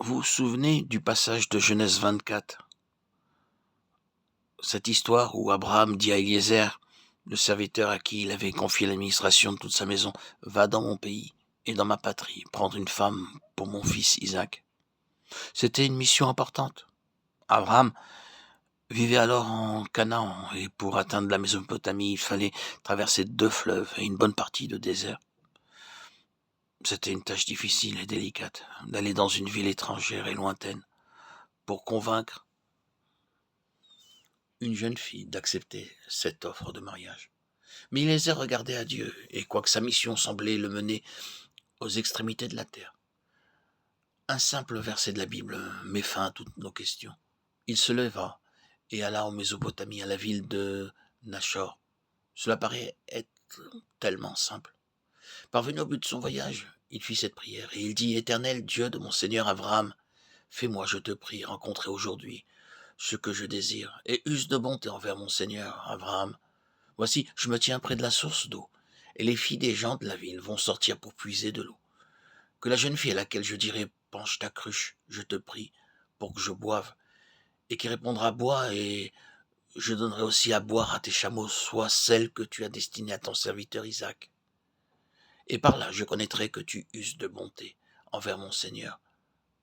Vous vous souvenez du passage de Genèse 24? Cette histoire où Abraham dit à Eliezer, le serviteur à qui il avait confié l'administration de toute sa maison, « Va dans mon pays et dans ma patrie prendre une femme pour mon fils Isaac ». C'était une mission importante. Abraham vivait alors en Canaan et pour atteindre la Mésopotamie, il fallait traverser 2 fleuves et une bonne partie de désert. C'était une tâche difficile et délicate d'aller dans une ville étrangère et lointaine pour convaincre une jeune fille d'accepter cette offre de mariage. Mais Eliezer regardait à Dieu, et quoique sa mission semblait le mener aux extrémités de la terre, un simple verset de la Bible met fin à toutes nos questions. Il se leva et alla en Mésopotamie, à la ville de Nachor. Cela paraît être tellement simple. Parvenu au but de son voyage, il fit cette prière, et il dit, « Éternel Dieu de mon Seigneur Abraham, fais-moi, je te prie, rencontrer aujourd'hui ce que je désire, et use de bonté envers mon Seigneur Abraham. Voici, je me tiens près de la source d'eau, et les filles des gens de la ville vont sortir pour puiser de l'eau. Que la jeune fille à laquelle je dirai, penche ta cruche, je te prie, pour que je boive, et qui répondra, bois, et je donnerai aussi à boire à tes chameaux, soit celle que tu as destinée à ton serviteur Isaac. Et par là, je connaîtrai que tu uses de bonté envers mon Seigneur. »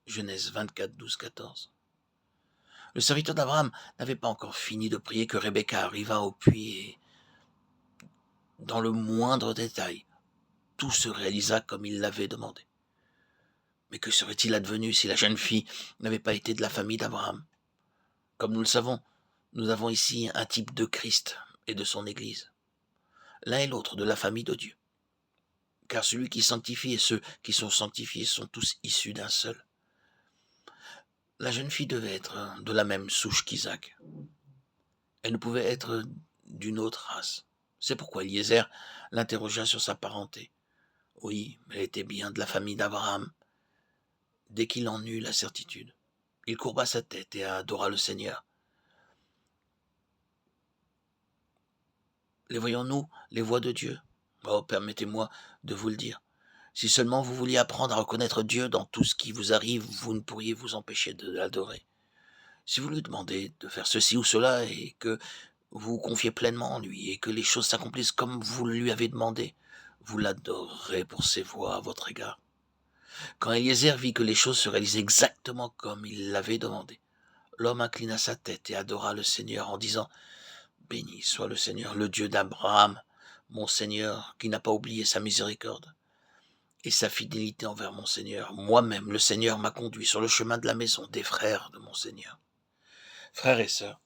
Genèse 24, 12, 14. Le serviteur d'Abraham n'avait pas encore fini de prier que Rebecca arriva au puits et, dans le moindre détail, tout se réalisa comme il l'avait demandé. Mais que serait-il advenu si la jeune fille n'avait pas été de la famille d'Abraham? Comme nous le savons, nous avons ici un type de Christ et de son Église, l'un et l'autre de la famille de Dieu. Car celui qui sanctifie et ceux qui sont sanctifiés sont tous issus d'un seul. La jeune fille devait être de la même souche qu'Isaac. Elle ne pouvait être d'une autre race. C'est pourquoi Eliezer l'interrogea sur sa parenté. Oui, elle était bien de la famille d'Abraham. Dès qu'il en eut la certitude, il courba sa tête et adora le Seigneur. Les voyons-nous, les voies de Dieu? Oh, permettez-moi de vous le dire. Si seulement vous vouliez apprendre à reconnaître Dieu dans tout ce qui vous arrive, vous ne pourriez vous empêcher de l'adorer. Si vous lui demandez de faire ceci ou cela et que vous vous confiez pleinement en lui et que les choses s'accomplissent comme vous lui avez demandé, vous l'adorerez pour ses voies à votre égard. Quand Eliezer vit que les choses se réalisaient exactement comme il l'avait demandé, l'homme inclina sa tête et adora le Seigneur en disant, « Béni soit le Seigneur, le Dieu d'Abraham, mon Seigneur, qui n'a pas oublié sa miséricorde et sa fidélité envers mon Seigneur. Moi-même, le Seigneur m'a conduit sur le chemin de la maison des frères de mon Seigneur. » Frères et sœurs,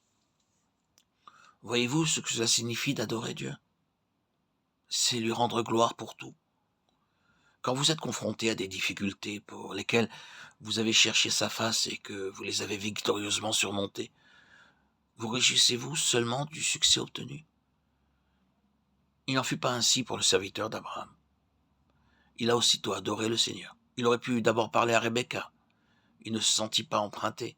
voyez-vous ce que cela signifie d'adorer Dieu? C'est lui rendre gloire pour tout. Quand vous êtes confronté à des difficultés pour lesquelles vous avez cherché sa face et que vous les avez victorieusement surmontées, vous réjouissez-vous seulement du succès obtenu? Il n'en fut pas ainsi pour le serviteur d'Abraham. Il a aussitôt adoré le Seigneur. Il aurait pu d'abord parler à Rebecca. Il ne se sentit pas emprunté.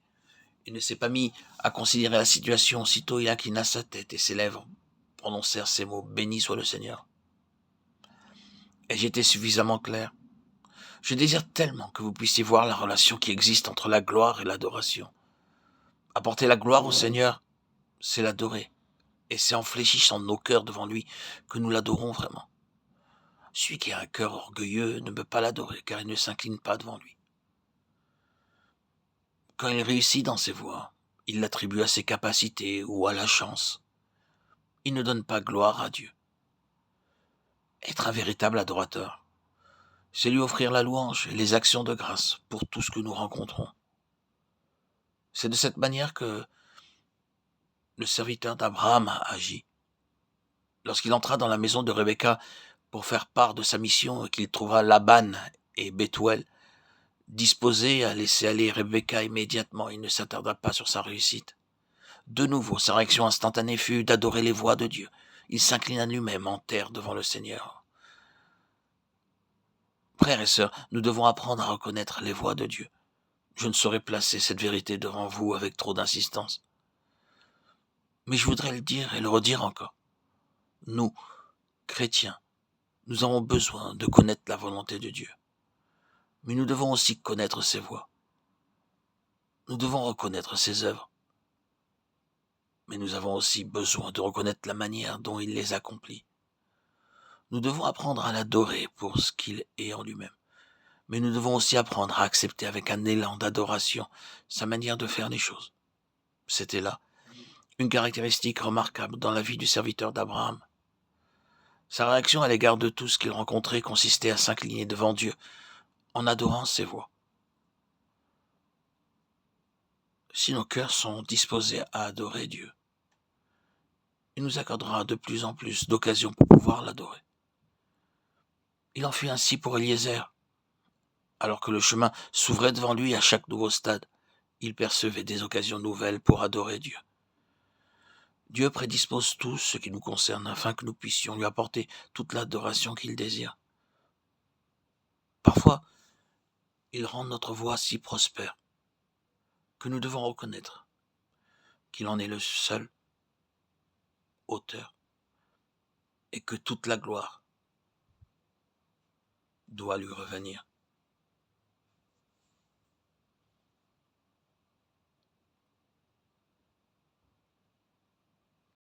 Il ne s'est pas mis à considérer la situation. Aussitôt, il inclina sa tête et ses lèvres prononcèrent ces mots, « Béni soit le Seigneur ». Ai-je été suffisamment clair? Je désire tellement que vous puissiez voir la relation qui existe entre la gloire et l'adoration. Apporter la gloire au Seigneur, c'est l'adorer. Et c'est en fléchissant nos cœurs devant lui que nous l'adorons vraiment. Celui qui a un cœur orgueilleux ne peut pas l'adorer, car il ne s'incline pas devant lui. Quand il réussit dans ses voies, il l'attribue à ses capacités ou à la chance. Il ne donne pas gloire à Dieu. Être un véritable adorateur, c'est lui offrir la louange et les actions de grâce pour tout ce que nous rencontrons. C'est de cette manière que le serviteur d'Abraham a agi. Lorsqu'il entra dans la maison de Rebecca pour faire part de sa mission et qu'il trouva Laban et Bethuel disposés à laisser aller Rebecca immédiatement, il ne s'attarda pas sur sa réussite. De nouveau, sa réaction instantanée fut d'adorer les voies de Dieu. Il s'inclina lui-même en terre devant le Seigneur. Frères et sœurs, nous devons apprendre à reconnaître les voies de Dieu. Je ne saurais placer cette vérité devant vous avec trop d'insistance. Mais je voudrais le dire et le redire encore. Nous, chrétiens, nous avons besoin de connaître la volonté de Dieu. Mais nous devons aussi connaître ses voies. Nous devons reconnaître ses œuvres, mais nous avons aussi besoin de reconnaître la manière dont il les accomplit. Nous devons apprendre à l'adorer pour ce qu'il est en lui-même, mais nous devons aussi apprendre à accepter avec un élan d'adoration sa manière de faire les choses. C'était là une caractéristique remarquable dans la vie du serviteur d'Abraham. Sa réaction à l'égard de tout ce qu'il rencontrait consistait à s'incliner devant Dieu en adorant ses voix. Si nos cœurs sont disposés à adorer Dieu, il nous accordera de plus en plus d'occasions pour pouvoir l'adorer. Il en fut ainsi pour Eliezer. Alors que le chemin s'ouvrait devant lui à chaque nouveau stade, il percevait des occasions nouvelles pour adorer Dieu. Dieu prédispose tout ce qui nous concerne afin que nous puissions lui apporter toute l'adoration qu'il désire. Parfois, il rend notre voie si prospère que nous devons reconnaître qu'il en est le seul auteur et que toute la gloire doit lui revenir.